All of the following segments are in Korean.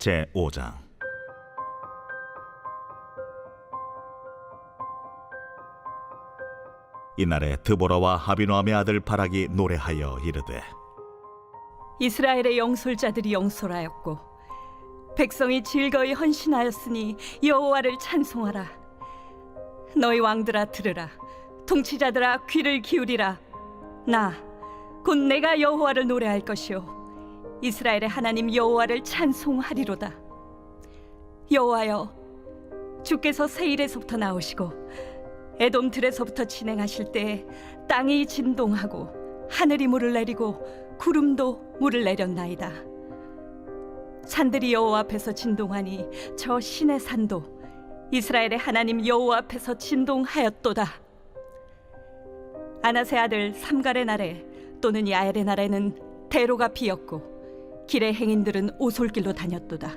제5장. 이날에 드보라와 아비노함의 아들 바락이 노래하여 이르되, 이스라엘의 영솔자들이 영솔하였고 백성이 즐거이 헌신하였으니 여호와를 찬송하라. 너희 왕들아 들으라. 통치자들아 귀를 기울이라. 나 곧 내가 여호와를 노래할 것이요 이스라엘의 하나님 여호와를 찬송하리로다. 여호와여, 주께서 세일에서부터 나오시고 에돔 들에서부터 진행하실 때에 땅이 진동하고 하늘이 물을 내리고 구름도 물을 내렸나이다. 산들이 여호와 앞에서 진동하니 저 신의 산도 이스라엘의 하나님 여호와 앞에서 진동하였도다. 아나세 아들 삼갈의 날에 또는 야엘의 날에는 대로가 비었고 길의 행인들은 오솔길로 다녔도다.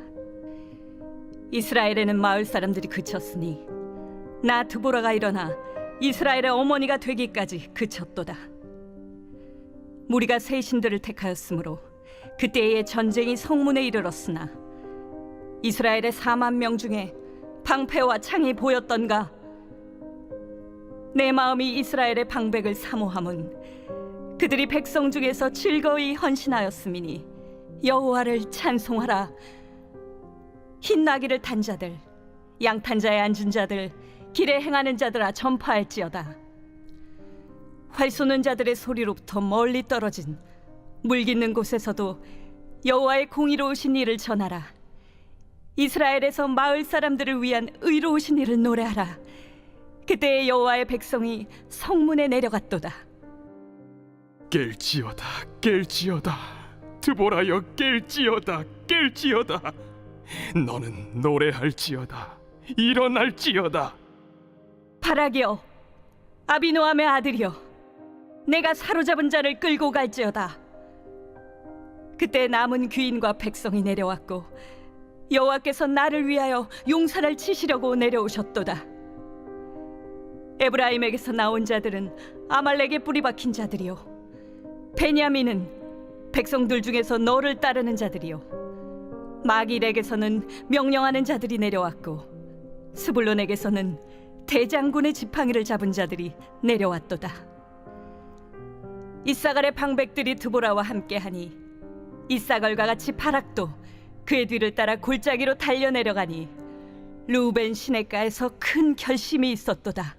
이스라엘에는 마을 사람들이 그쳤으니 나 드보라가 일어나 이스라엘의 어머니가 되기까지 그쳤도다. 무리가 새 신들을 택하였으므로 그때의 전쟁이 성문에 이르렀으나 이스라엘의 4만 명 중에 방패와 창이 보였던가? 내 마음이 이스라엘의 방백을 사모함은 그들이 백성 중에서 즐거이 헌신하였음이니 여호와를 찬송하라. 흰 나귀를 탄 자들, 양탄 자에 앉은 자들, 길에 행하는 자들아 전파할지어다. 활 쏘는 자들의 소리로부터 멀리 떨어진 물 깃는 곳에서도 여호와의 공의로우신 일을 전하라. 이스라엘에서 마을 사람들을 위한 의로우신 일을 노래하라. 그때의 여호와의 백성이 성문에 내려갔도다. 깰지어다, 깰지어다. 드보라여, 깰지어다, 깰지어다. 너는 노래할지어다, 일어날지어다. 바락이여, 아비노함의 아들이여, 내가 사로잡은 자를 끌고 갈지어다. 그때 남은 귀인과 백성이 내려왔고 여호와께서 나를 위하여 용사를 치시려고 내려오셨도다. 에브라임에게서 나온 자들은 아말렉에 뿌리 박힌 자들이요 베냐민은 백성들 중에서 너를 따르는 자들이요 마길에게서는 명령하는 자들이 내려왔고 스불론에게서는 대장군의 지팡이를 잡은 자들이 내려왔도다. 이사갈의 방백들이 드보라와 함께하니 이사갈과 같이 바락도 그의 뒤를 따라 골짜기로 달려 내려가니 루벤 시냇가에서 큰 결심이 있었도다.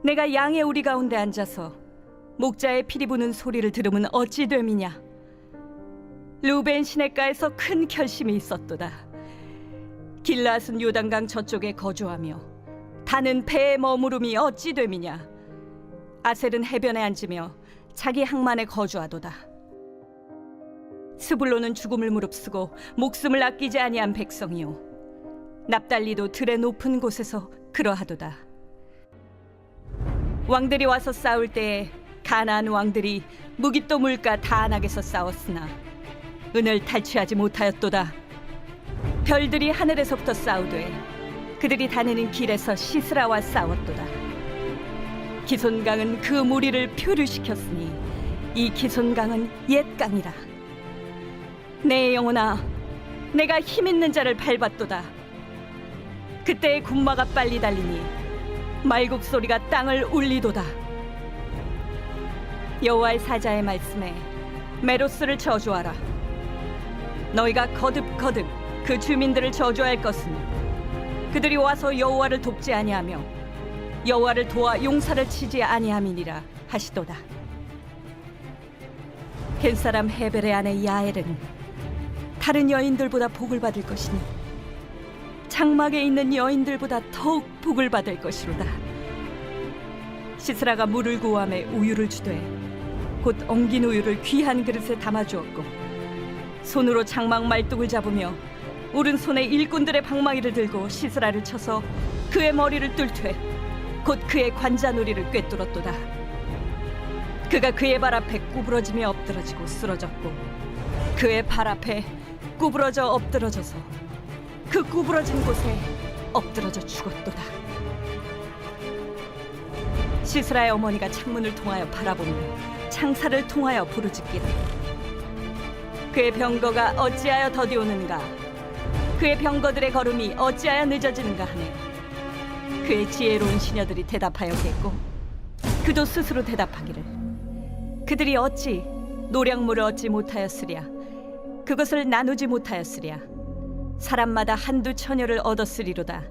내가 양의 우리 가운데 앉아서 목자의 피리 부는 소리를 들으면 어찌 됨이냐. 루벤 시냇가에서 큰 결심이 있었도다. 길라앗은 요단강 저쪽에 거주하며 다는 배에 머무름이 어찌 됨이냐. 아셀은 해변에 앉으며 자기 항만에 거주하도다. 스불론은 죽음을 무릅쓰고 목숨을 아끼지 아니한 백성이요 납달리도 들의 높은 곳에서 그러하도다. 왕들이 와서 싸울 때에 가나안 왕들이 무깃도 물가 다안악에서 싸웠으나 은을 탈취하지 못하였도다. 별들이 하늘에서부터 싸우되 그들이 다니는 길에서 시스라와 싸웠도다. 기손강은 그 무리를 표류시켰으니 이 기손강은 옛 강이라. 내 영혼아, 내가 힘있는 자를 밟았도다. 그때의 군마가 빨리 달리니 말국 소리가 땅을 울리도다. 여호와의 사자의 말씀에 메로스를 저주하라. 너희가 거듭거듭 그 주민들을 저주할 것은 그들이 와서 여호와를 돕지 아니하며 여호와를 도와 용사를 치지 아니함이니라 하시도다. 겐사람 헤벨의 아내 야엘은 다른 여인들보다 복을 받을 것이니 장막에 있는 여인들보다 더욱 복을 받을 것이로다. 시스라가 물을 구함에 우유를 주되 곧 엉긴 우유를 귀한 그릇에 담아주었고 손으로 장막 말뚝을 잡으며 오른손에 일꾼들의 방망이를 들고 시스라를 쳐서 그의 머리를 뚫되 곧 그의 관자놀이를 꿰뚫었도다. 그가 그의 발 앞에 구부러지며 엎드러지고 쓰러졌고 그의 발 앞에 구부러져 엎드러져서 그 구부러진 곳에 엎드러져 죽었도다. 시스라의 어머니가 창문을 통하여 바라보며 창살을 통하여 부르짖기를 그의 병거가 어찌하여 더디오는가? 그의 병거들의 걸음이 어찌하여 늦어지는가 하네. 그의 지혜로운 시녀들이 대답하였겠고 그도 스스로 대답하기를 그들이 어찌 노량물을 얻지 못하였으랴? 그것을 나누지 못하였으랴? 사람마다 한두 처녀를 얻었으리로다.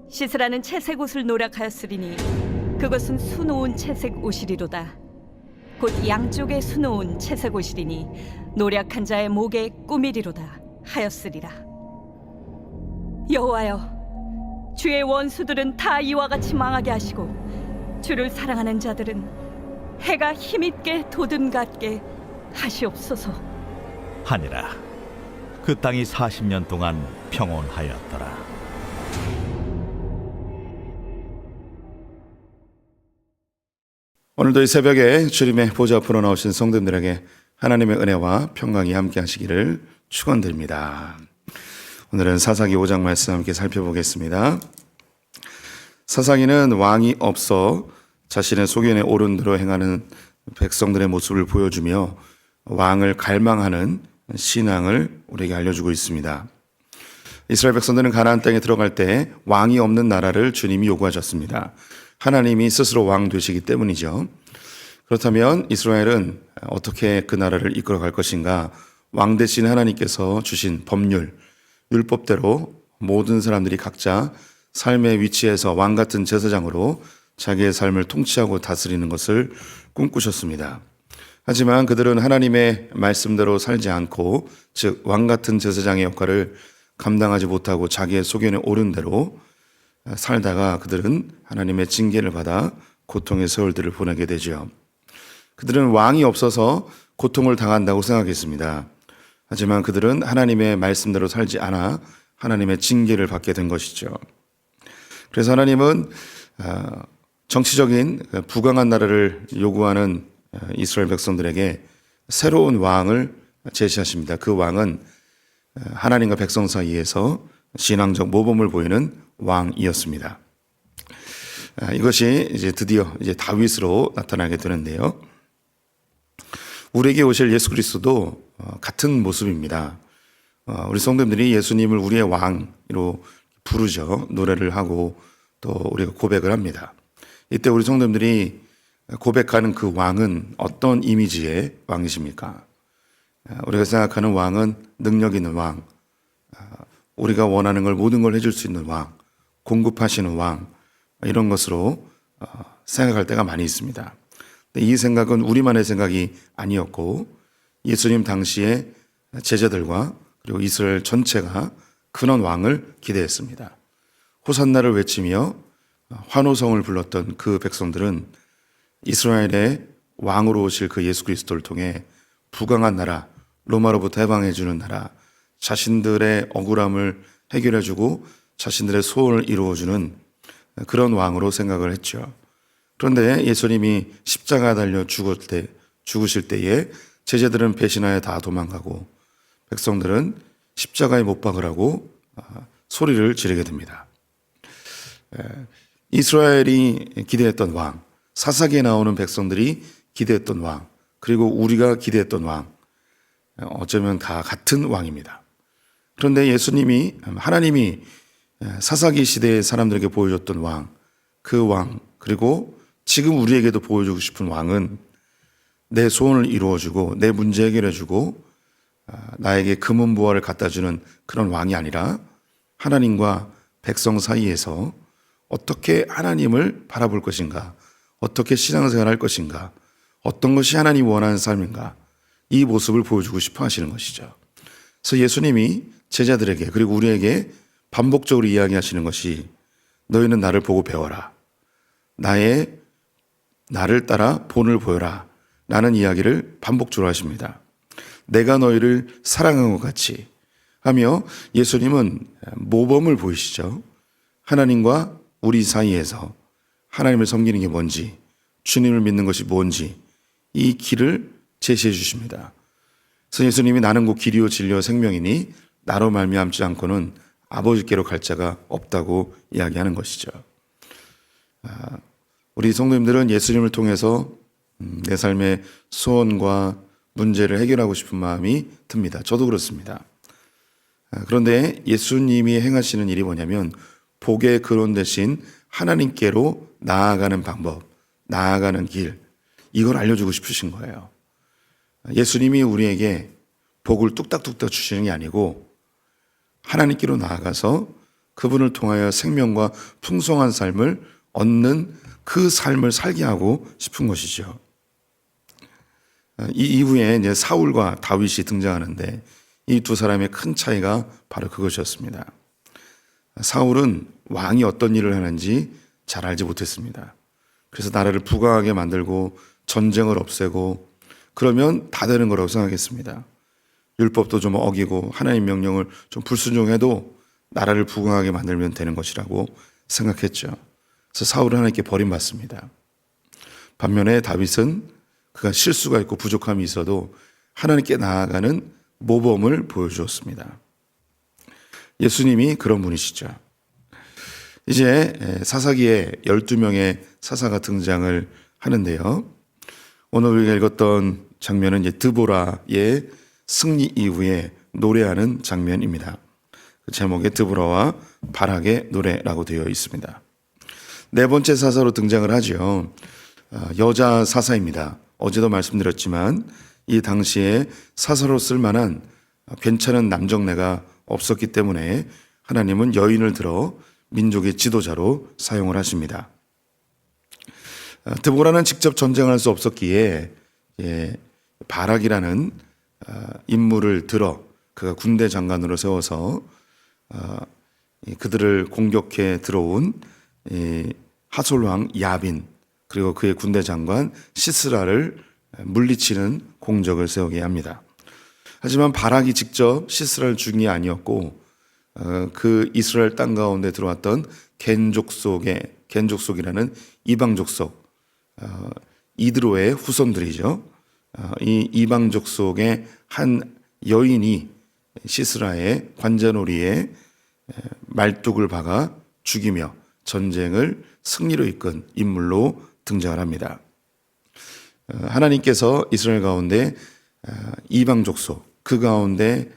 시스라는 채색 옷을 노력하였으리니 그것은 수놓은 채색 옷이리로다. 곧 양쪽에 수놓은 채색 옷이리니 노력한 자의 목에 꾸미리로다 하였으리라. 여호와여, 주의 원수들은 다 이와 같이 망하게 하시고 주를 사랑하는 자들은 해가 힘있게 도듬같게 하시옵소서. 하니라. 그 땅이 40년 동안 평온하였더라. 오늘도 이 새벽에 주님의 보좌 앞으로 나오신 성도님들에게 하나님의 은혜와 평강이 함께 하시기를 축원드립니다. 오늘은 사사기 5장 말씀 함께 살펴보겠습니다. 사사기는 왕이 없어 자신의 소견에 오른 대로 행하는 백성들의 모습을 보여주며 왕을 갈망하는 신앙을 우리에게 알려주고 있습니다. 이스라엘 백성들은 가나안 땅에 들어갈 때 왕이 없는 나라를 주님이 요구하셨습니다. 하나님이 스스로 왕 되시기 때문이죠. 그렇다면 이스라엘은 어떻게 그 나라를 이끌어갈 것인가? 왕 대신 하나님께서 주신 법률, 율법대로 모든 사람들이 각자 삶의 위치에서 왕 같은 제사장으로 자기의 삶을 통치하고 다스리는 것을 꿈꾸셨습니다. 하지만 그들은 하나님의 말씀대로 살지 않고, 즉 왕 같은 제사장의 역할을 감당하지 못하고 자기의 소견에 오른 대로 살다가 그들은 하나님의 징계를 받아 고통의 세월들을 보내게 되죠. 그들은 왕이 없어서 고통을 당한다고 생각했습니다. 하지만 그들은 하나님의 말씀대로 살지 않아 하나님의 징계를 받게 된 것이죠. 그래서 하나님은 정치적인 부강한 나라를 요구하는 이스라엘 백성들에게 새로운 왕을 제시하십니다. 그 왕은 하나님과 백성 사이에서 신앙적 모범을 보이는 왕이었습니다. 이것이 이제 드디어 다윗으로 나타나게 되는데요. 우리에게 오실 예수 그리스도도 같은 모습입니다. 우리 성도님들이 예수님을 우리의 왕으로 부르죠. 노래를 하고 또 우리가 고백을 합니다. 이때 우리 성도님들이 고백하는 그 왕은 어떤 이미지의 왕이십니까? 우리가 생각하는 왕은 능력 있는 왕, 우리가 원하는 걸 모든 걸 해줄 수 있는 왕, 공급하시는 왕, 이런 것으로 생각할 때가 많이 있습니다. 근데 이 생각은 우리만의 생각이 아니었고 예수님 당시에 제자들과 그리고 이스라엘 전체가 그런 왕을 기대했습니다. 호산나를 외치며 환호성을 불렀던 그 백성들은 이스라엘의 왕으로 오실 그 예수 그리스도를 통해 부강한 나라, 로마로부터 해방해주는 나라, 자신들의 억울함을 해결해주고 자신들의 소원을 이루어주는 그런 왕으로 생각을 했죠. 그런데 예수님이 십자가에 달려 죽으실 때에 제자들은 배신하여 다 도망가고 백성들은 십자가에 못 박으라고 소리를 지르게 됩니다. 이스라엘이 기대했던 왕, 사사기에 나오는 백성들이 기대했던 왕, 그리고 우리가 기대했던 왕, 어쩌면 다 같은 왕입니다. 그런데 하나님이 사사기 시대의 사람들에게 보여줬던 왕, 그 왕, 그리고 지금 우리에게도 보여주고 싶은 왕은 내 소원을 이루어주고 내 문제 해결해주고 나에게 금은보화를 갖다주는 그런 왕이 아니라 하나님과 백성 사이에서 어떻게 하나님을 바라볼 것인가, 어떻게 신앙생활을 할 것인가, 어떤 것이 하나님이 원하는 삶인가, 이 모습을 보여주고 싶어 하시는 것이죠. 그래서 예수님이 제자들에게 그리고 우리에게 반복적으로 이야기하시는 것이 너희는 나를 보고 배워라. 나를 따라 본을 보여라. 라는 이야기를 반복적으로 하십니다. 내가 너희를 사랑한 것 같이 하며 예수님은 모범을 보이시죠. 하나님과 우리 사이에서 하나님을 섬기는 게 뭔지, 주님을 믿는 것이 뭔지 이 길을 제시해 주십니다. 그래서 예수님이 나는 곧 길이요 진리요 생명이니 나로 말미암지 않고는 아버지께로 갈 자가 없다고 이야기하는 것이죠. 우리 성도님들은 예수님을 통해서 내 삶의 소원과 문제를 해결하고 싶은 마음이 듭니다. 저도 그렇습니다. 그런데 예수님이 행하시는 일이 뭐냐면 복의 근원 대신 하나님께로 나아가는 방법, 나아가는 길, 이걸 알려주고 싶으신 거예요. 예수님이 우리에게 복을 뚝딱뚝딱 주시는 게 아니고 하나님께로 나아가서 그분을 통하여 생명과 풍성한 삶을 얻는 그 삶을 살게 하고 싶은 것이죠. 이 이후에 이제 사울과 다윗이 등장하는데 이 두 사람의 큰 차이가 바로 그것이었습니다. 사울은 왕이 어떤 일을 하는지 잘 알지 못했습니다. 그래서 나라를 부강하게 만들고 전쟁을 없애고 그러면 다 되는 거라고 생각했습니다. 율법도 좀 어기고 하나님 명령을 좀 불순종해도 나라를 부강하게 만들면 되는 것이라고 생각했죠. 그래서 사울은 하나님께 버림받습니다. 반면에 다윗은 그가 실수가 있고 부족함이 있어도 하나님께 나아가는 모범을 보여주었습니다. 예수님이 그런 분이시죠. 이제 사사기에 12명의 사사가 등장을 하는데요. 오늘 우리가 읽었던 장면은 이제 드보라의 승리 이후에 노래하는 장면입니다. 그 제목에 드보라와 바락의 노래라고 되어 있습니다. 네 번째 사사로 등장을 하죠. 여자 사사입니다. 어제도 말씀드렸지만 이 당시에 사사로 쓸 만한 괜찮은 남정네가 없었기 때문에 하나님은 여인을 들어 민족의 지도자로 사용을 하십니다. 드보라는 직접 전쟁할 수 없었기에 바락이라는 인물을 들어 그가 군대 장관으로 세워서 그들을 공격해 들어온 하솔왕 야빈 그리고 그의 군대 장관 시스라를 물리치는 공적을 세우게 합니다. 하지만 바락이 직접 시스라를 죽인 게 아니었고 그 이스라엘 땅 가운데 들어왔던 겐족속이라는 이방족속 이드로의 후손들이죠. 이 이방족속의 한 여인이 시스라의 관자놀이에 말뚝을 박아 죽이며 전쟁을 승리로 이끈 인물로 등장을 합니다. 하나님께서 이스라엘 가운데 이방 족속 그 가운데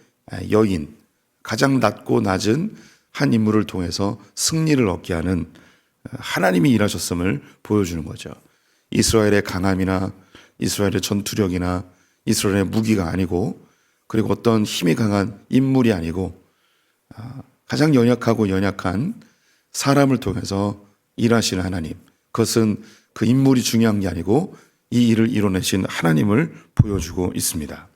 여인 가장 낮고 낮은 한 인물을 통해서 승리를 얻게 하는 하나님이 일하셨음을 보여주는 거죠. 이스라엘의 강함이나 이스라엘의 전투력이나 이스라엘의 무기가 아니고 그리고 어떤 힘이 강한 인물이 아니고 가장 연약하고 연약한 사람을 통해서 일하시는 하나님, 그것은 그 인물이 중요한 게 아니고 이 일을 이뤄내신 하나님을 보여주고 있습니다.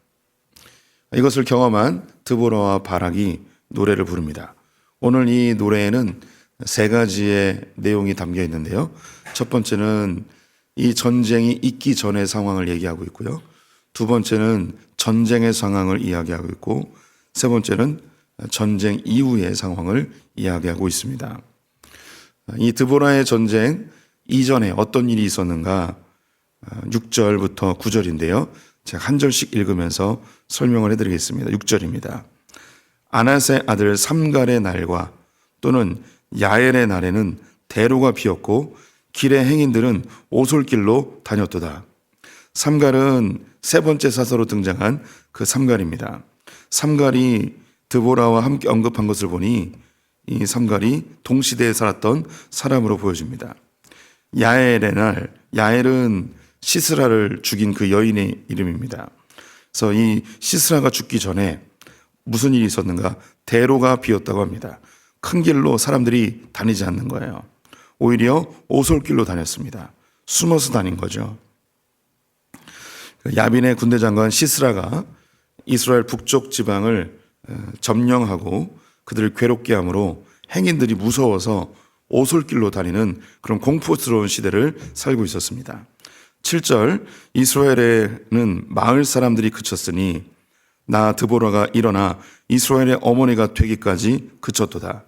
이것을 경험한 드보라와 바락이 노래를 부릅니다. 오늘 이 노래에는 세 가지의 내용이 담겨 있는데요. 첫 번째는 이 전쟁이 있기 전의 상황을 얘기하고 있고요. 두 번째는 전쟁의 상황을 이야기하고 있고 세 번째는 전쟁 이후의 상황을 이야기하고 있습니다. 이 드보라의 전쟁 이전에 어떤 일이 있었는가 6절부터 9절인데요. 제가 한 절씩 읽으면서 설명을 해드리겠습니다. 6절입니다. 아낫의 아들 삼갈의 날과 또는 야엘의 날에는 대로가 비었고 길의 행인들은 오솔길로 다녔도다. 삼갈은 세 번째 사서로 등장한 그 삼갈입니다. 삼갈이 드보라와 함께 언급한 것을 보니 이 삼갈이 동시대에 살았던 사람으로 보여집니다. 야엘의 날, 야엘은 시스라를 죽인 그 여인의 이름입니다. 그래서 이 시스라가 죽기 전에 무슨 일이 있었는가? 대로가 비었다고 합니다. 큰 길로 사람들이 다니지 않는 거예요. 오히려 오솔길로 다녔습니다. 숨어서 다닌 거죠. 야빈의 군대 장관 시스라가 이스라엘 북쪽 지방을 점령하고 그들을 괴롭게 함으로 행인들이 무서워서 오솔길로 다니는 그런 공포스러운 시대를 살고 있었습니다. 7절 이스라엘에는 마을 사람들이 그쳤으니 나 드보라가 일어나 이스라엘의 어머니가 되기까지 그쳤도다.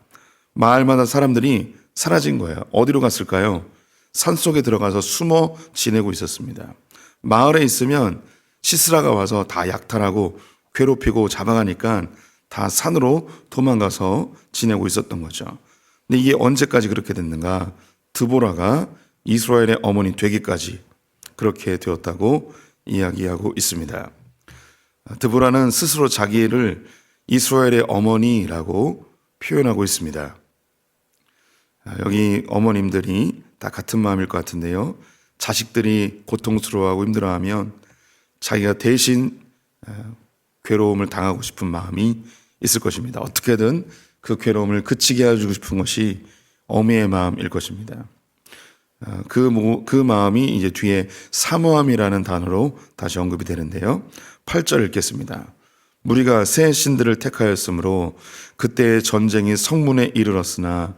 마을마다 사람들이 사라진 거예요. 어디로 갔을까요? 산속에 들어가서 숨어 지내고 있었습니다. 마을에 있으면 시스라가 와서 다 약탈하고 괴롭히고 잡아가니까 다 산으로 도망가서 지내고 있었던 거죠. 근데 이게 언제까지 그렇게 됐는가? 드보라가 이스라엘의 어머니 되기까지 그렇게 되었다고 이야기하고 있습니다. 드보라는 스스로 자기를 이스라엘의 어머니라고 표현하고 있습니다. 여기 어머님들이 다 같은 마음일 것 같은데요. 자식들이 고통스러워하고 힘들어하면 자기가 대신 괴로움을 당하고 싶은 마음이 있을 것입니다. 어떻게든 그 괴로움을 그치게 해주고 싶은 것이 어미의 마음일 것입니다. 그 마음이 이제 뒤에 사모함이라는 단어로 다시 언급이 되는데요. 8절 읽겠습니다. 무리가 새 신들을 택하였으므로 그때의 전쟁이 성문에 이르렀으나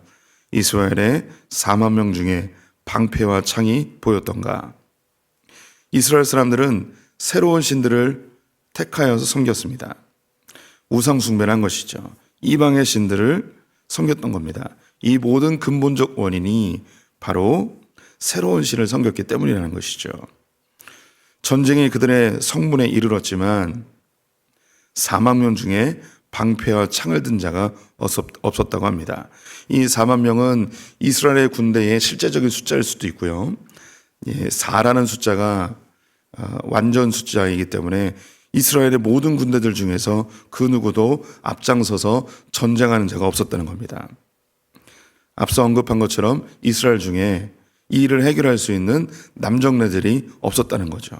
이스라엘의 4만 명 중에 방패와 창이 보였던가. 이스라엘 사람들은 새로운 신들을 택하여서 섬겼습니다. 우상 숭배를 한 것이죠. 이방의 신들을 섬겼던 겁니다. 이 모든 근본적 원인이 바로 새로운 신을 섬겼기 때문이라는 것이죠. 전쟁이 그들의 성문에 이르렀지만 4만 명 중에 방패와 창을 든 자가 없었다고 합니다. 이 4만 명은 이스라엘의 군대의 실제적인 숫자일 수도 있고요. 4라는 숫자가 완전 숫자이기 때문에 이스라엘의 모든 군대들 중에서 그 누구도 앞장서서 전쟁하는 자가 없었다는 겁니다. 앞서 언급한 것처럼 이스라엘 중에 이 일을 해결할 수 있는 남정네들이 없었다는 거죠.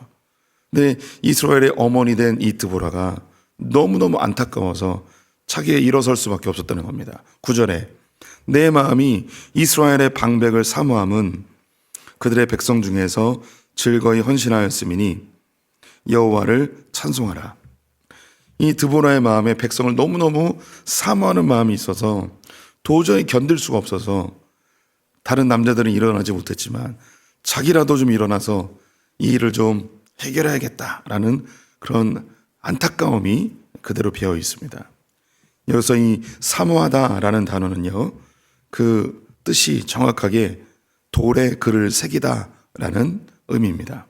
근데 이스라엘의 어머니 된 이 드보라가 너무너무 안타까워서 자기가 일어설 수밖에 없었다는 겁니다. 9절에 내 마음이 이스라엘의 방백을 사모함은 그들의 백성 중에서 즐거이 헌신하였음이니 여호와를 찬송하라. 이 드보라의 마음에 백성을 너무너무 사모하는 마음이 있어서 도저히 견딜 수가 없어서 다른 남자들은 일어나지 못했지만 자기라도 좀 일어나서 이 일을 좀 해결해야겠다라는 그런 안타까움이 그대로 배어 있습니다. 여기서 이 사모하다라는 단어는요, 그 뜻이 정확하게 돌에 글을 새기다라는 의미입니다.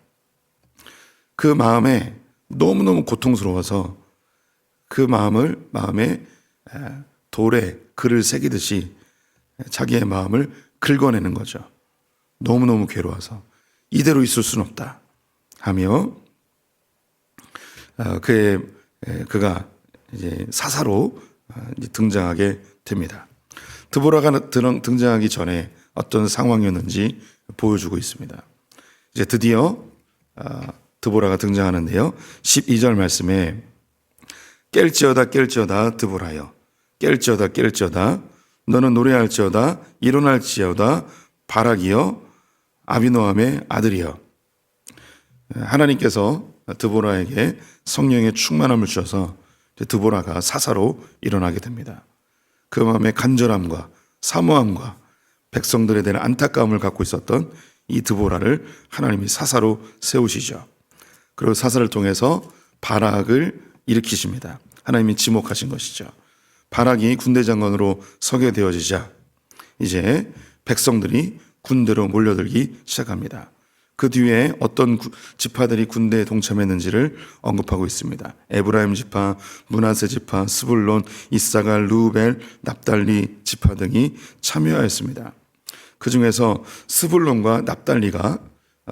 그 마음에 너무너무 고통스러워서 그 마음에 돌에 글을 새기듯이 자기의 마음을 긁어내는 거죠. 너무너무 괴로워서 이대로 있을 수는 없다 하며 그가 이제 사사로 등장하게 됩니다. 드보라가 등장하기 전에 어떤 상황이었는지 보여주고 있습니다. 이제 드디어 드보라가 등장하는데요. 12절 말씀에 깰지어다 드보라여 깰지어다 너는 노래할지어다 일어날지어다 바락이여 아비노함의 아들이여. 하나님께서 드보라에게 성령의 충만함을 주셔서 드보라가 사사로 일어나게 됩니다. 그 마음에 간절함과 사모함과 백성들에 대한 안타까움을 갖고 있었던 이 드보라를 하나님이 사사로 세우시죠. 그리고 사사를 통해서 바락을 일으키십니다. 하나님이 지목하신 것이죠. 바락이 군대 장관으로 서게 되어지자 이제 백성들이 군대로 몰려들기 시작합니다. 그 뒤에 어떤 지파들이 군대에 동참했는지를 언급하고 있습니다. 에브라임 지파, 므낫세 지파, 스불론, 이사갈, 루벨, 납달리 지파 등이 참여하였습니다. 그 중에서 스불론과 납달리가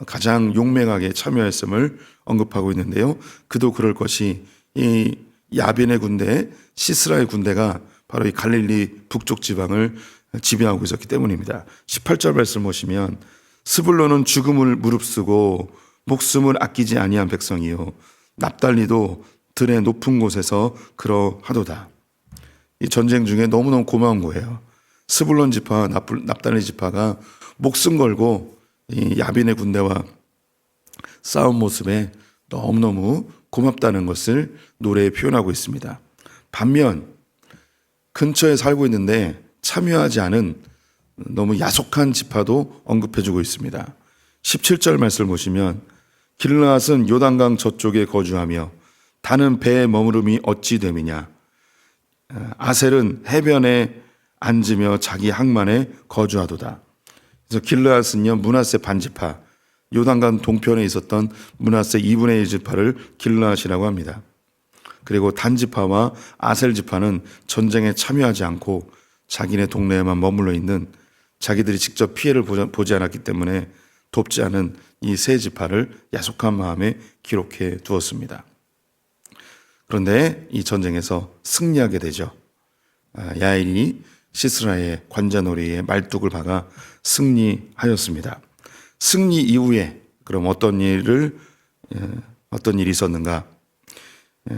가장 용맹하게 참여했음을 언급하고 있는데요. 그도 그럴 것이 이 야빈의 군대, 시스라의 군대가 바로 이 갈릴리 북쪽 지방을 지배하고 있었기 때문입니다. 18절 말씀 보시면 스불론은 죽음을 무릅쓰고 목숨을 아끼지 아니한 백성이요 납달리도 들의 높은 곳에서 그러하도다. 이 전쟁 중에 너무너무 고마운 거예요. 스불론 지파, 납달리 지파가 목숨 걸고 이 야빈의 군대와 싸운 모습에 너무너무 고맙다는 것을 노래에 표현하고 있습니다. 반면 근처에 살고 있는데 참여하지 않은 너무 야속한 지파도 언급해주고 있습니다. 17절 말씀을 보시면 길르앗은 요단강 저쪽에 거주하며 다는 배에 머무름이 어찌 됨이냐. 아셀은 해변에 앉으며 자기 항만에 거주하도다. 그래서 길르앗은요 므낫세 반지파, 요단강 동편에 있었던 므낫세 2분의 1 지파를 길르앗이라고 합니다. 그리고 단지파와 아셀 지파는 전쟁에 참여하지 않고 자기네 동네에만 머물러 있는, 자기들이 직접 피해를 보지 않았기 때문에 돕지 않은 이 세 지파를 야속한 마음에 기록해 두었습니다. 그런데 이 전쟁에서 승리하게 되죠. 야엘이 시스라의 관자놀이에 말뚝을 박아 승리하였습니다. 승리 이후에 그럼 어떤 일이 있었는가?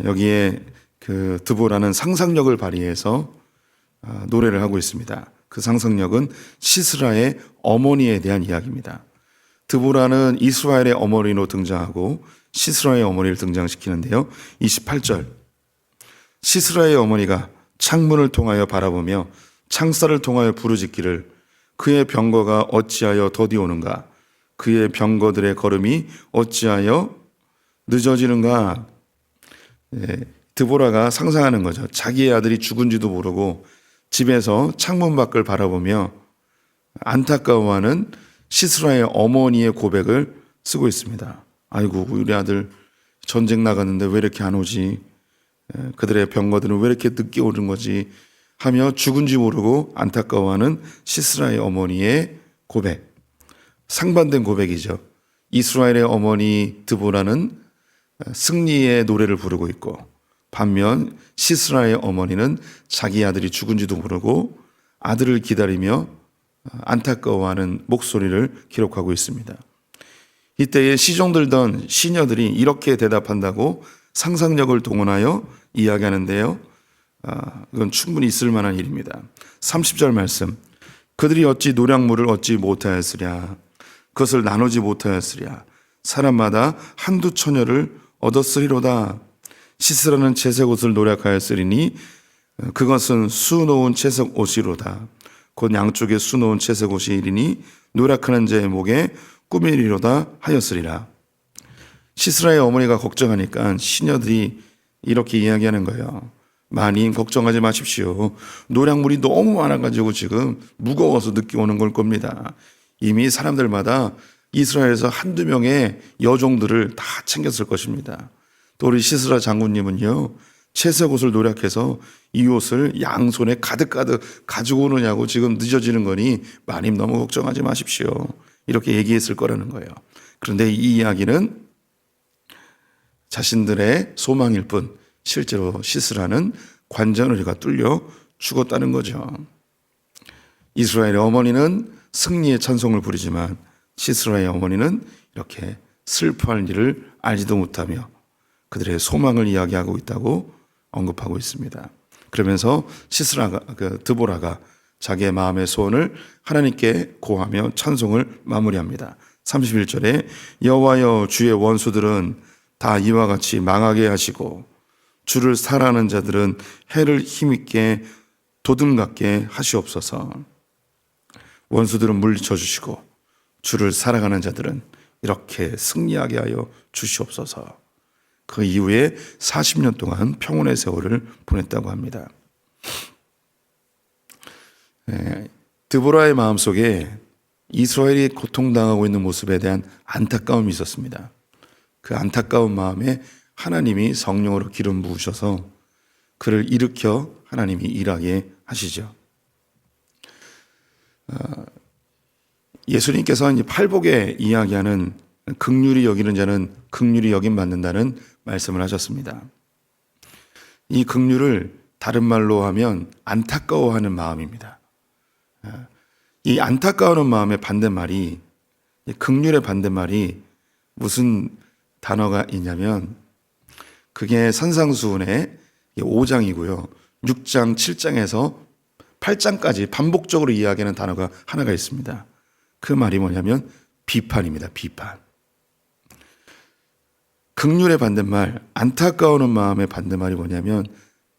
여기에 그 드보라는 상상력을 발휘해서 노래를 하고 있습니다. 그 상상력은 시스라의 어머니에 대한 이야기입니다. 드보라는 이스라엘의 어머니로 등장하고 시스라의 어머니를 등장시키는데요. 28절 시스라의 어머니가 창문을 통하여 바라보며 창살을 통하여 부르짖기를 그의 병거가 어찌하여 더디오는가 그의 병거들의 걸음이 어찌하여 늦어지는가. 드보라가 상상하는 거죠. 자기의 아들이 죽은지도 모르고 집에서 창문 밖을 바라보며 안타까워하는 시스라의 어머니의 고백을 쓰고 있습니다. 아이고 우리 아들 전쟁 나갔는데 왜 이렇게 안 오지? 그들의 병거들은 왜 이렇게 늦게 오는 거지? 하며 죽은지 모르고 안타까워하는 시스라의 어머니의 고백. 상반된 고백이죠. 이스라엘의 어머니 드보라는 승리의 노래를 부르고 있고 반면 시스라의 어머니는 자기 아들이 죽은지도 모르고 아들을 기다리며 안타까워하는 목소리를 기록하고 있습니다. 이때에 시종들던 시녀들이 이렇게 대답한다고 상상력을 동원하여 이야기하는데요. 이건 충분히 있을 만한 일입니다. 30절 말씀. 그들이 어찌 노량물을 얻지 못하였으랴. 그것을 나누지 못하였으랴. 사람마다 한두 처녀를 얻었으리로다. 시스라는 채색 옷을 노력하였으리니 그것은 수놓은 채색 옷이로다. 곧 양쪽에 수놓은 채색 옷이 이리니 노력하는 자의 목에 꾸미리로다 하였으리라. 시스라의 어머니가 걱정하니까 시녀들이 이렇게 이야기하는 거예요. 많이 걱정하지 마십시오. 노량물이 너무 많아가지고 지금 무거워서 늦게 오는 걸 겁니다. 이미 사람들마다 이스라엘에서 한두 명의 여종들을 다 챙겼을 것입니다. 또 우리 시스라 장군님은요, 채색 옷을 노력해서 이 옷을 양손에 가득가득 가지고 오느냐고 지금 늦어지는 거니 마님 너무 걱정하지 마십시오. 이렇게 얘기했을 거라는 거예요. 그런데 이 이야기는 자신들의 소망일 뿐 실제로 시스라는 관자놀이가 뚫려 죽었다는 거죠. 이스라엘의 어머니는 승리의 찬송을 부리지만 시스라의 어머니는 이렇게 슬퍼할 일을 알지도 못하며 그들의 소망을 이야기하고 있다고 언급하고 있습니다. 그러면서 시스라가 드보라가 자기의 마음의 소원을 하나님께 고하며 찬송을 마무리합니다. 31절에 여호와여 주의 원수들은 다 이와 같이 망하게 하시고 주를 사랑하는 자들은 해를 힘있게 도둑같게 하시옵소서. 원수들은 물리쳐 주시고 주를 사랑하는 자들은 이렇게 승리하게 하여 주시옵소서. 그 이후에 40년 동안 평온의 세월을 보냈다고 합니다. 드보라의 마음속에 이스라엘이 고통당하고 있는 모습에 대한 안타까움이 있었습니다. 그 안타까운 마음에 하나님이 성령으로 기름 부으셔서 그를 일으켜 하나님이 일하게 하시죠. 예수님께서 이제 팔복에 이야기하는 긍휼히 여기는 자는 긍휼히 여김 받는다는 말씀을 하셨습니다. 이 긍휼을 다른 말로 하면 안타까워하는 마음입니다. 이 안타까워하는 마음의 반대말이 긍휼의 반대말이 무슨 단어가 있냐면 그게 산상수훈의 5장이고요. 6장, 7장에서 8장까지 반복적으로 이야기하는 단어가 하나가 있습니다. 그 말이 뭐냐면 비판입니다. 비판. 긍휼의 반대말, 안타까워하는 마음의 반대말이 뭐냐면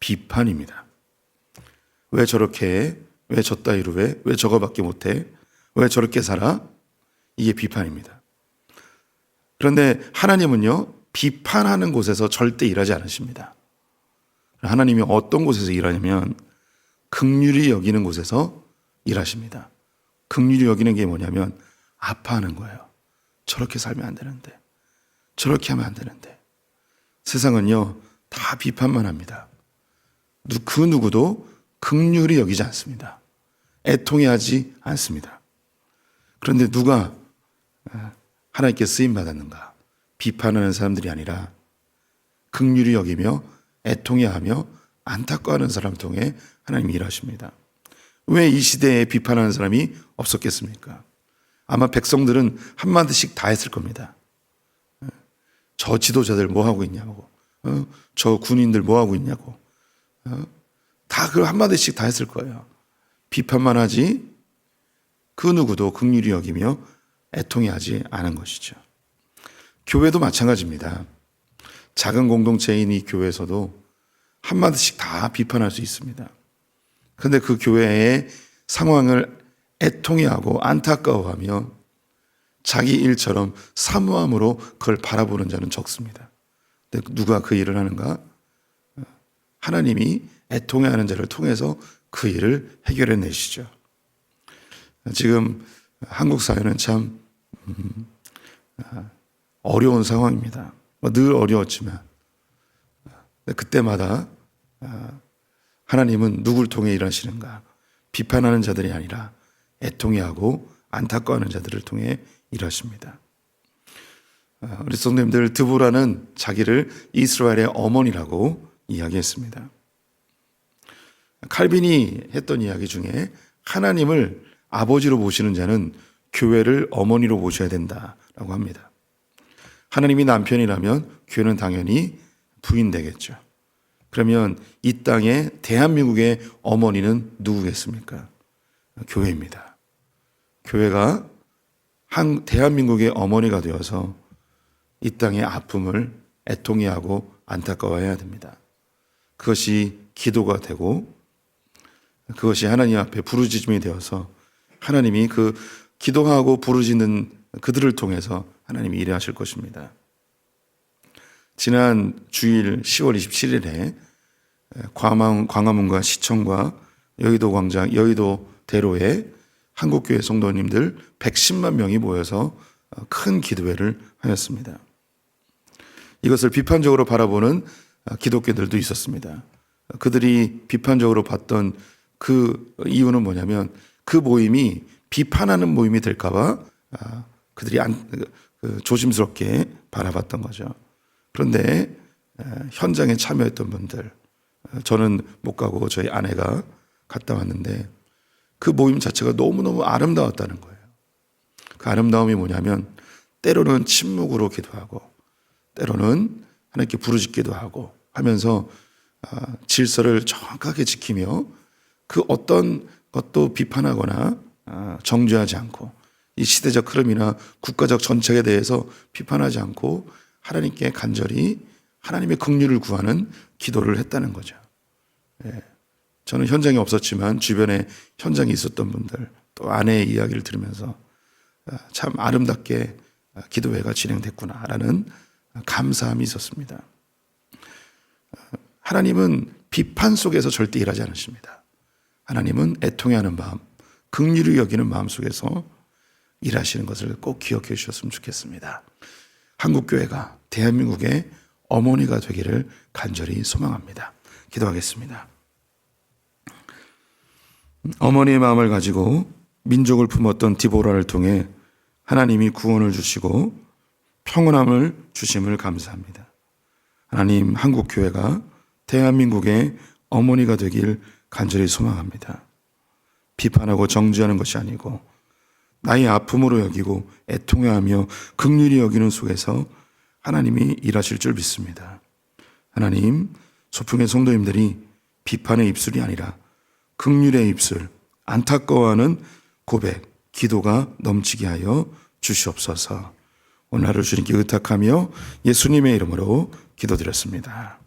비판입니다. 왜 저렇게 해? 왜 저 따위로 해? 왜 저거밖에 못해? 왜 저렇게 살아? 이게 비판입니다. 그런데 하나님은요, 비판하는 곳에서 절대 일하지 않으십니다. 하나님이 어떤 곳에서 일하냐면 긍휼히 여기는 곳에서 일하십니다. 긍휼히 여기는 게 뭐냐면 아파하는 거예요. 저렇게 살면 안 되는데, 저렇게 하면 안 되는데. 세상은요, 다 비판만 합니다. 그 누구도 긍휼히 여기지 않습니다. 애통해하지 않습니다. 그런데 누가 하나님께 쓰임 받았는가? 비판하는 사람들이 아니라 긍휼히 여기며 애통해하며 안타까워하는 사람을 통해 하나님이 일하십니다. 왜 이 시대에 비판하는 사람이 없었겠습니까? 아마 백성들은 한마디씩 다 했을 겁니다. 저 지도자들 뭐 하고 있냐고, 저 군인들 뭐 하고 있냐고, 다 그 한마디씩 다 했을 거예요. 비판만 하지 그 누구도 긍휼히 여기며 애통해하지 않은 것이죠. 교회도 마찬가지입니다. 작은 공동체인 이 교회에서도 한마디씩 다 비판할 수 있습니다. 그런데 그 교회의 상황을 애통해하고 안타까워하며 자기 일처럼 사모함으로 그걸 바라보는 자는 적습니다. 근데 누가 그 일을 하는가? 하나님이 애통해하는 자를 통해서 그 일을 해결해 내시죠. 지금 한국 사회는 참 어려운 상황입니다. 늘 어려웠지만 그때마다 하나님은 누굴 통해 일하시는가? 비판하는 자들이 아니라 애통해하고 안타까워하는 자들을 통해 일하십니다. 우리 성도님들, 드보라는 자기를 이스라엘의 어머니라고 이야기했습니다. 칼빈이 했던 이야기 중에 하나님을 아버지로 보시는 자는 교회를 어머니로 보셔야 된다라고 합니다. 하나님이 남편이라면 교회는 당연히 부인 되겠죠. 그러면 이 땅에 대한민국의 어머니는 누구겠습니까? 교회입니다. 교회가 대한민국의 어머니가 되어서 이 땅의 아픔을 애통해하고 안타까워해야 됩니다. 그것이 기도가 되고 그것이 하나님 앞에 부르짖음이 되어서 하나님이 그 기도하고 부르짖는 그들을 통해서 하나님이 일하실 것입니다. 지난 주일 10월 27일에 광화문과 시청과 여의도 광장, 여의도 대로에 한국교회 성도님들 110만 명이 모여서 큰 기도회를 하였습니다. 이것을 비판적으로 바라보는 기독교들도 있었습니다. 그들이 비판적으로 봤던 그 이유는 뭐냐면 그 모임이 비판하는 모임이 될까봐 그들이 조심스럽게 바라봤던 거죠. 그런데 현장에 참여했던 분들, 저는 못 가고 저희 아내가 갔다 왔는데 그 모임 자체가 너무너무 아름다웠다는 거예요. 그 아름다움이 뭐냐면 때로는 침묵으로 기도하고 때로는 하나님께 부르짖기도 하고 하면서 질서를 정확하게 지키며 그 어떤 것도 비판하거나 정죄하지 않고 이 시대적 흐름이나 국가적 정책에 대해서 비판하지 않고 하나님께 간절히 하나님의 긍휼을 구하는 기도를 했다는 거죠. 저는 현장에 없었지만 주변에 현장에 있었던 분들 또 아내의 이야기를 들으면서 참 아름답게 기도회가 진행됐구나라는 감사함이 있었습니다. 하나님은 비판 속에서 절대 일하지 않으십니다. 하나님은 애통해하는 마음, 긍휼히 여기는 마음 속에서 일하시는 것을 꼭 기억해 주셨으면 좋겠습니다. 한국교회가 대한민국의 어머니가 되기를 간절히 소망합니다. 기도하겠습니다. 어머니의 마음을 가지고 민족을 품었던 디보라를 통해 하나님이 구원을 주시고 평온함을 주심을 감사합니다. 하나님, 한국교회가 대한민국의 어머니가 되길 간절히 소망합니다. 비판하고 정죄하는 것이 아니고 나의 아픔으로 여기고 애통해하며 긍휼히 여기는 속에서 하나님이 일하실 줄 믿습니다. 하나님, 소풍의 성도님들이 비판의 입술이 아니라 긍휼의 입술, 안타까워하는 고백, 기도가 넘치게 하여 주시옵소서. 오늘 하루 주님께 의탁하며 예수님의 이름으로 기도드렸습니다.